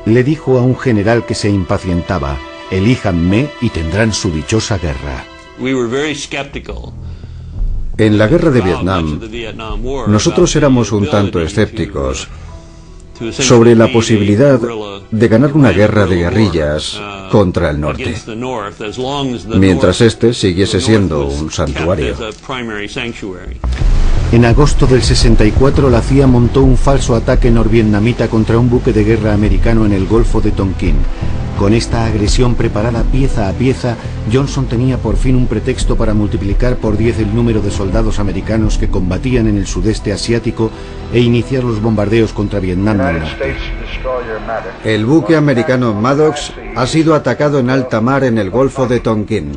Le dijo a un general que se impacientaba: elíjanme y tendrán su dichosa guerra. En la guerra de Vietnam, nosotros éramos un tanto escépticos sobre la posibilidad de ganar una guerra de guerrillas contra el norte, mientras este siguiese siendo un santuario. En agosto del 64, la CIA montó un falso ataque norvietnamita contra un buque de guerra americano en el Golfo de Tonkin. Con esta agresión preparada pieza a pieza, Johnson tenía por fin un pretexto para multiplicar por 10 el número de soldados americanos que combatían en el sudeste asiático e iniciar los bombardeos contra Vietnam del Norte. El buque americano Maddox ha sido atacado en alta mar en el Golfo de Tonkin.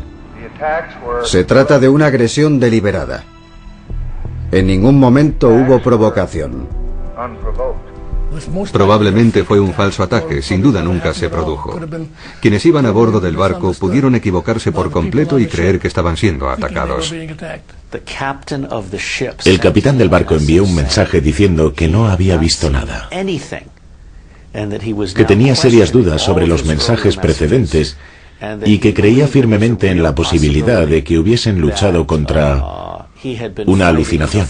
Se trata de una agresión deliberada. En ningún momento hubo provocación. Probablemente fue un falso ataque, sin duda nunca se produjo. Quienes iban a bordo del barco pudieron equivocarse por completo y creer que estaban siendo atacados. El capitán del barco envió un mensaje diciendo que no había visto nada, que tenía serias dudas sobre los mensajes precedentes y que creía firmemente en la posibilidad de que hubiesen luchado contra una alucinación.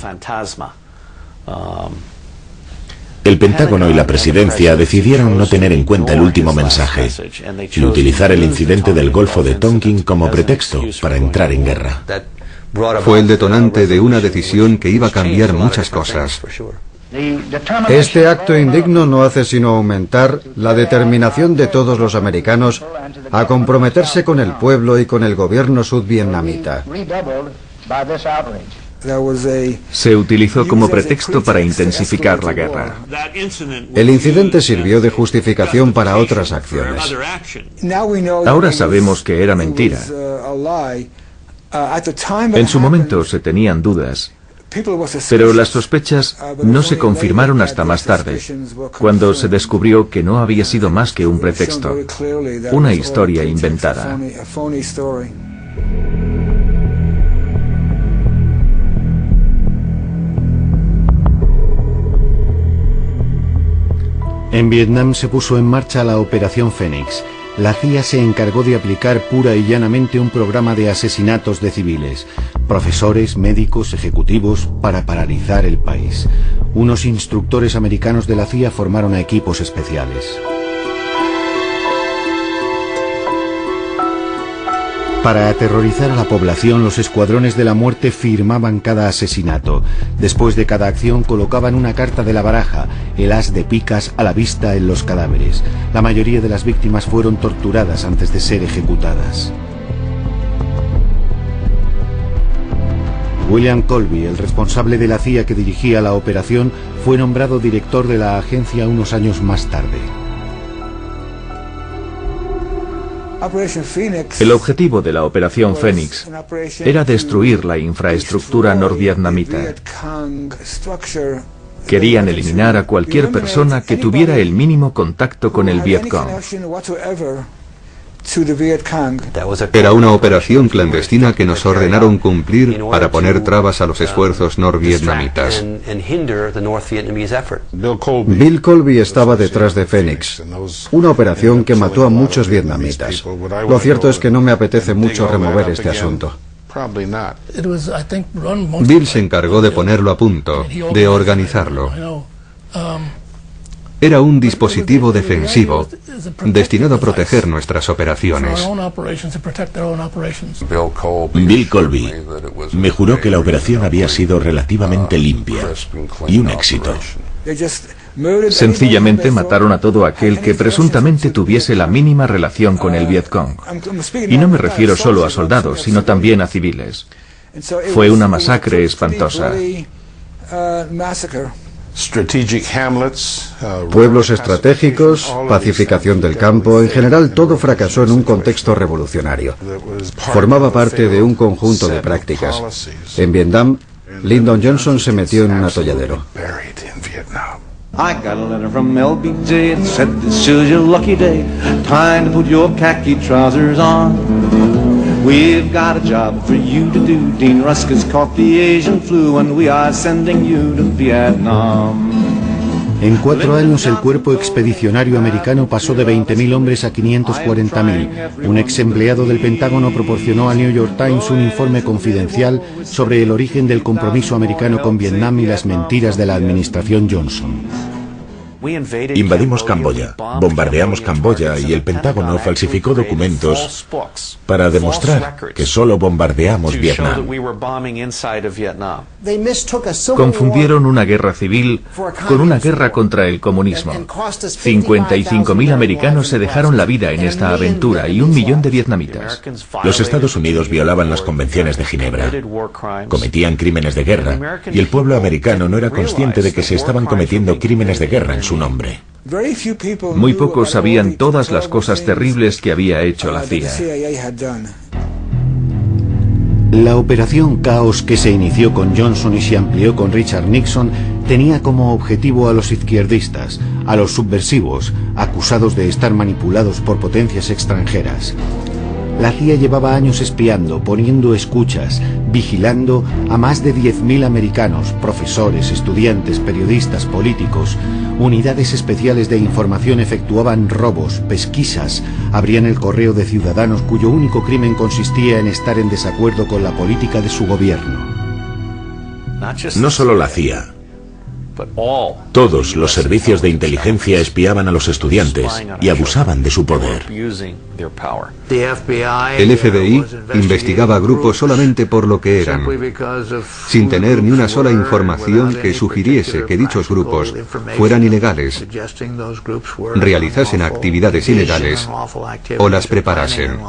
El Pentágono y la Presidencia decidieron no tener en cuenta el último mensaje y utilizar el incidente del Golfo de Tonkin como pretexto para entrar en guerra. Fue el detonante de una decisión que iba a cambiar muchas cosas. Este acto indigno no hace sino aumentar la determinación de todos los americanos a comprometerse con el pueblo y con el gobierno sudvietnamita. Se utilizó como pretexto para intensificar la guerra. El incidente sirvió de justificación para otras acciones. Ahora sabemos que era mentira. En su momento se tenían dudas, pero las sospechas no se confirmaron hasta más tarde, cuando se descubrió que no había sido más que un pretexto, una historia inventada. En Vietnam se puso en marcha la Operación Fénix. La CIA se encargó de aplicar pura y llanamente un programa de asesinatos de civiles, profesores, médicos, ejecutivos, para paralizar el país. Unos instructores americanos de la CIA formaron a equipos especiales. Para aterrorizar a la población, los escuadrones de la muerte firmaban cada asesinato. Después de cada acción colocaban una carta de la baraja, el as de picas, a la vista en los cadáveres. La mayoría de las víctimas fueron torturadas antes de ser ejecutadas. William Colby, el responsable de la CIA que dirigía la operación, fue nombrado director de la agencia unos años más tarde. El objetivo de la Operación Fénix era destruir la infraestructura norvietnamita. Querían eliminar a cualquier persona que tuviera el mínimo contacto con el Vietcong. Era una operación clandestina que nos ordenaron cumplir para poner trabas a los esfuerzos norvietnamitas. Bill Colby estaba detrás de Fénix, una operación que mató a muchos vietnamitas. Lo cierto es que no me apetece mucho remover este asunto. Bill se encargó de ponerlo a punto, de organizarlo. Era un dispositivo defensivo destinado a proteger nuestras operaciones. Bill Colby me juró que la operación había sido relativamente limpia y un éxito. Sencillamente mataron a todo aquel que presuntamente tuviese la mínima relación con el Vietcong. Y no me refiero solo a soldados, sino también a civiles. Fue una masacre espantosa. Pueblos estratégicos, pacificación del campo, en general todo fracasó en un contexto revolucionario. Formaba parte de un conjunto de prácticas. En Vietnam, Lyndon Johnson se metió en un atolladero. I got a letter from LBJ that said this is your lucky day, time to put your khaki trousers on. We've got a job for you to do. Dean Rusk has caught the Asian flu and we are sending you to Vietnam. En 4 años el cuerpo expedicionario americano pasó de 20.000 hombres a 540.000. Un ex empleado del Pentágono proporcionó al New York Times un informe confidencial sobre el origen del compromiso americano con Vietnam y las mentiras de la administración Johnson. Invadimos Camboya, bombardeamos Camboya y el Pentágono falsificó documentos para demostrar que solo bombardeamos Vietnam. Confundieron una guerra civil con una guerra contra el comunismo. 55.000 americanos se dejaron la vida en esta aventura y 1 millón de vietnamitas. Los Estados Unidos violaban las convenciones de Ginebra, cometían crímenes de guerra y el pueblo americano no era consciente de que se estaban cometiendo crímenes de guerra en su nombre. Muy pocos sabían todas las cosas terribles que había hecho la CIA. La operación Caos, que se inició con Johnson y se amplió con Richard Nixon, tenía como objetivo a los izquierdistas, a los subversivos, acusados de estar manipulados por potencias extranjeras. La CIA llevaba años espiando, poniendo escuchas, vigilando a más de 10.000 americanos, profesores, estudiantes, periodistas, políticos. Unidades especiales de información efectuaban robos, pesquisas, abrían el correo de ciudadanos cuyo único crimen consistía en estar en desacuerdo con la política de su gobierno. No solo la CIA. Todos los servicios de inteligencia espiaban a los estudiantes y abusaban de su poder. El FBI investigaba grupos solamente por lo que eran, sin tener ni una sola información que sugiriese que dichos grupos fueran ilegales, realizasen actividades ilegales o las preparasen.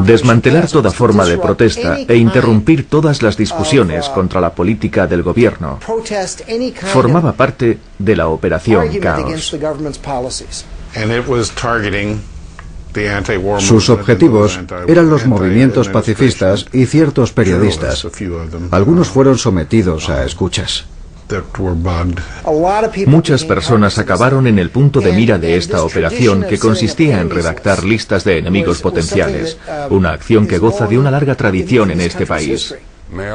Desmantelar toda forma de protesta e interrumpir todas las discusiones contra la política del gobierno formaba parte de la Operación Caos. Sus objetivos eran los movimientos pacifistas y ciertos periodistas. Algunos fueron sometidos a escuchas. Muchas personas acabaron en el punto de mira de esta operación, que consistía en redactar listas de enemigos potenciales, una acción que goza de una larga tradición en este país.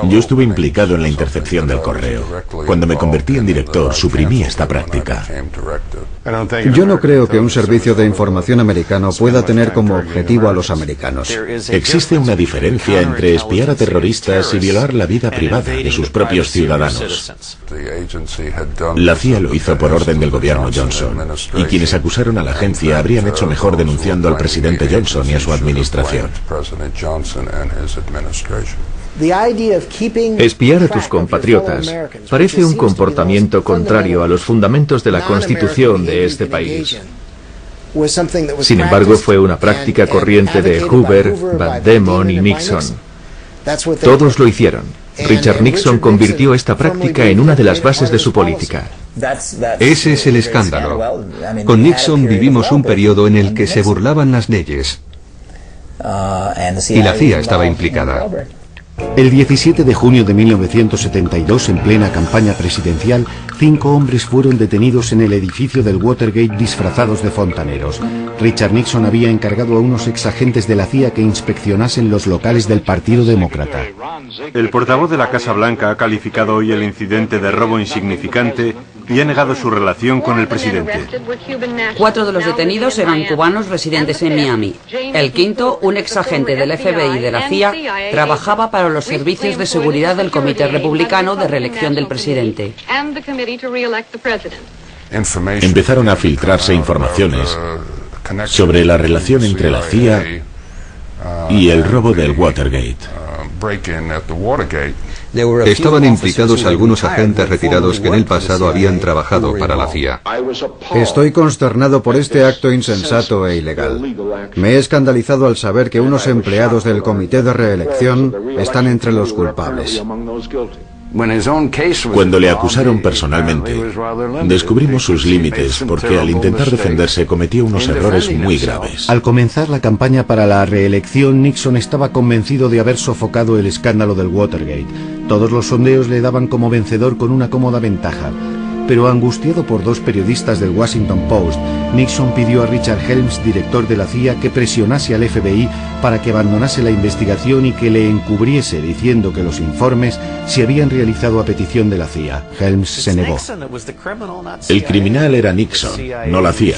Yo estuve implicado en la intercepción del correo. Cuando me convertí en director, suprimí esta práctica. Yo no creo que un servicio de información americano pueda tener como objetivo a los americanos. Existe una diferencia entre espiar a terroristas y violar la vida privada de sus propios ciudadanos. La CIA lo hizo por orden del gobierno Johnson, y quienes acusaron a la agencia habrían hecho mejor denunciando al presidente Johnson y a su administración. Espiar a tus compatriotas parece un comportamiento contrario a los fundamentos de la Constitución de este país. Sin embargo, fue una práctica corriente de Hoover, Van Demon y Nixon. Todos lo hicieron. Richard Nixon convirtió esta práctica en una de las bases de su política. Ese es el escándalo. Con Nixon vivimos un periodo en el que se burlaban las leyes y la CIA estaba implicada. El 17 de junio de 1972, en plena campaña presidencial, 5 hombres fueron detenidos en el edificio del Watergate disfrazados de fontaneros. Richard Nixon había encargado a unos exagentes de la CIA que inspeccionasen los locales del Partido Demócrata. El portavoz de la Casa Blanca ha calificado hoy el incidente de robo insignificante y ha negado su relación con el presidente. 4 de los detenidos eran cubanos residentes en Miami. El quinto, un exagente del FBI y de la CIA, trabajaba para los servicios de seguridad del Comité Republicano de Reelección del Presidente. Empezaron a filtrarse informaciones sobre la relación entre la CIA y el robo del Watergate. Estaban implicados algunos agentes retirados que en el pasado habían trabajado para la CIA. Estoy consternado por este acto insensato e ilegal. Me he escandalizado al saber que unos empleados del Comité de Reelección están entre los culpables. Cuando le acusaron personalmente, descubrimos sus límites porque al intentar defenderse cometió unos errores muy graves. Al comenzar la campaña para la reelección, Nixon estaba convencido de haber sofocado el escándalo del Watergate. Todos los sondeos le daban como vencedor con una cómoda ventaja. pero angustiado por dos periodistas del Washington Post, Nixon pidió a Richard Helms, director de la CIA, que presionase al FBI para que abandonase la investigación y que le encubriese diciendo que los informes se habían realizado a petición de la CIA. Helms se negó. El criminal era Nixon, no la CIA.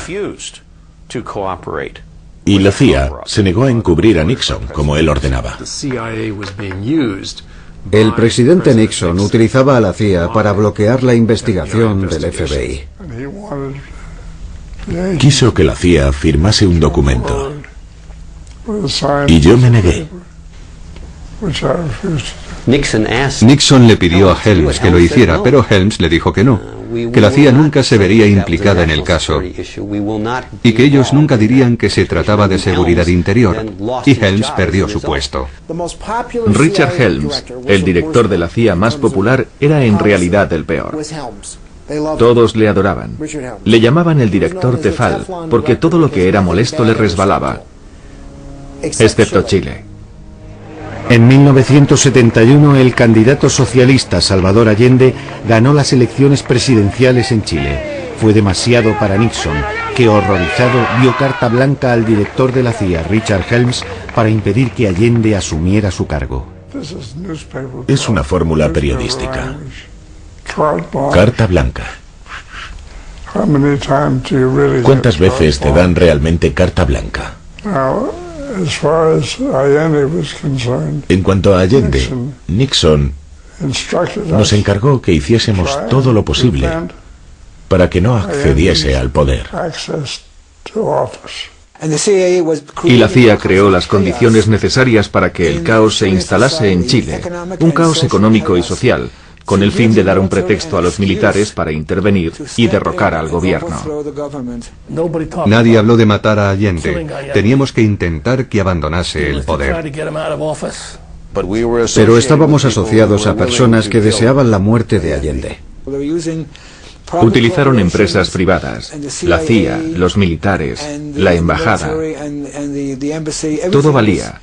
Y la CIA se negó a encubrir a Nixon, como él ordenaba. El presidente Nixon utilizaba a la CIA para bloquear la investigación del FBI. Quiso que la CIA firmase un documento. Y yo me negué. Nixon le pidió a Helms que lo hiciera, pero Helms le dijo que no, que la CIA nunca se vería implicada en el caso y que ellos nunca dirían que se trataba de seguridad interior, y Helms perdió su puesto. Richard Helms, el director de la CIA más popular, era en realidad el peor. Todos le adoraban. Le llamaban el director Tefal, porque todo lo que era molesto le resbalaba, excepto Chile. En 1971, el candidato socialista Salvador Allende ganó las elecciones presidenciales en Chile. Fue demasiado para Nixon, que horrorizado dio carta blanca al director de la CIA, Richard Helms, para impedir que Allende asumiera su cargo. Es una fórmula periodística. Carta blanca. ¿Cuántas veces te dan realmente carta blanca? En cuanto a Allende, Nixon nos encargó que hiciésemos todo lo posible para que no accediese al poder. Y la CIA creó las condiciones necesarias para que el caos se instalase en Chile, un caos económico y social, con el fin de dar un pretexto a los militares para intervenir y derrocar al gobierno. Nadie habló de matar a Allende. Teníamos que intentar que abandonase el poder. Pero estábamos asociados a personas que deseaban la muerte de Allende. Utilizaron empresas privadas, la CIA, los militares, la embajada. Todo valía.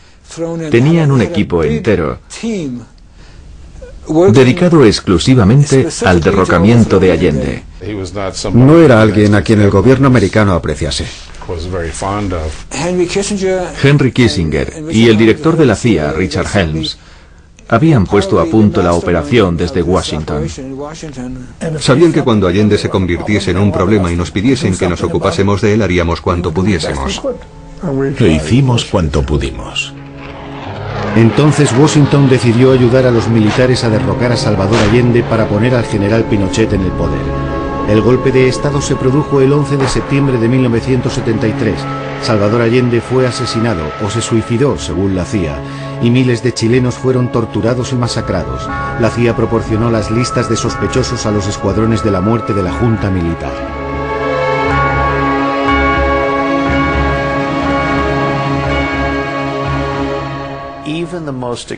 Tenían un equipo entero dedicado exclusivamente al derrocamiento de Allende. No era alguien a quien el gobierno americano apreciase. Henry Kissinger y el director de la CIA, Richard Helms, habían puesto a punto la operación desde Washington. Sabían que cuando Allende se convirtiese en un problema y nos pidiesen que nos ocupásemos de él, haríamos cuanto pudiésemos. Lo hicimos cuanto pudimos. Entonces Washington decidió ayudar a los militares a derrocar a Salvador Allende para poner al general Pinochet en el poder. El golpe de Estado se produjo el 11 de septiembre de 1973. Salvador Allende fue asesinado o se suicidó, según la CIA, y miles de chilenos fueron torturados y masacrados. La CIA proporcionó las listas de sospechosos a los escuadrones de la muerte de la Junta Militar.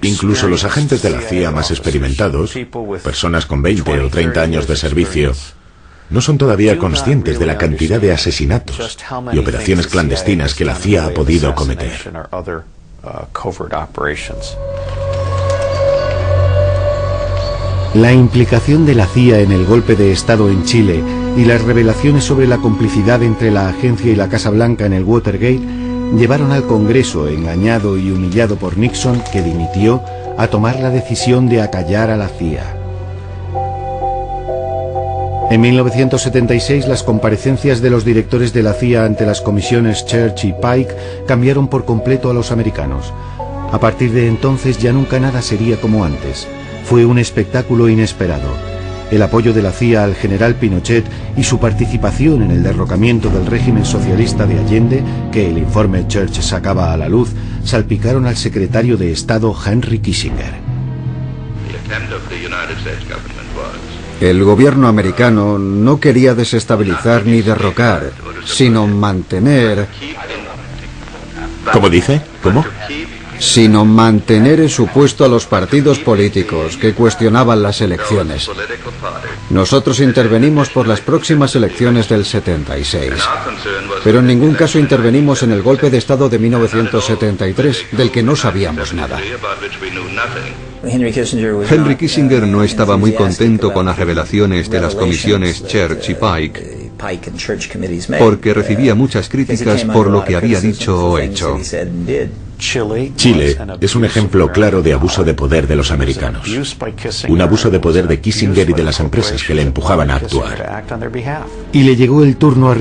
Incluso los agentes de la CIA más experimentados, personas con 20 o 30 años de servicio, no son todavía conscientes de la cantidad de asesinatos y operaciones clandestinas que la CIA ha podido cometer. La implicación de la CIA en el golpe de Estado en Chile y las revelaciones sobre la complicidad entre la agencia y la Casa Blanca en el Watergate llevaron al Congreso, engañado y humillado por Nixon, que dimitió, a tomar la decisión de acallar a la CIA. En 1976, las comparecencias de los directores de la CIA ante las comisiones Church y Pike cambiaron por completo a los americanos. A partir de entonces ya nunca nada sería como antes. Fue un espectáculo inesperado. El apoyo de la CIA al general Pinochet y su participación en el derrocamiento del régimen socialista de Allende, que el informe Church sacaba a la luz, salpicaron al secretario de Estado Henry Kissinger. El gobierno americano no quería desestabilizar ni derrocar, sino mantener... ¿Cómo dice? ¿Cómo? Sino mantener en su puesto a los partidos políticos que cuestionaban las elecciones. Nosotros intervenimos por las próximas elecciones del 76, pero en ningún caso intervenimos en el golpe de Estado de 1973, del que no sabíamos nada. Henry Kissinger no estaba muy contento con las revelaciones de las comisiones Church y Pike, porque recibía muchas críticas por lo que había dicho o hecho. Chile es un ejemplo claro de abuso de poder de los americanos. Un abuso de poder de Kissinger y de las empresas que le empujaban a actuar. Y le llegó el turno a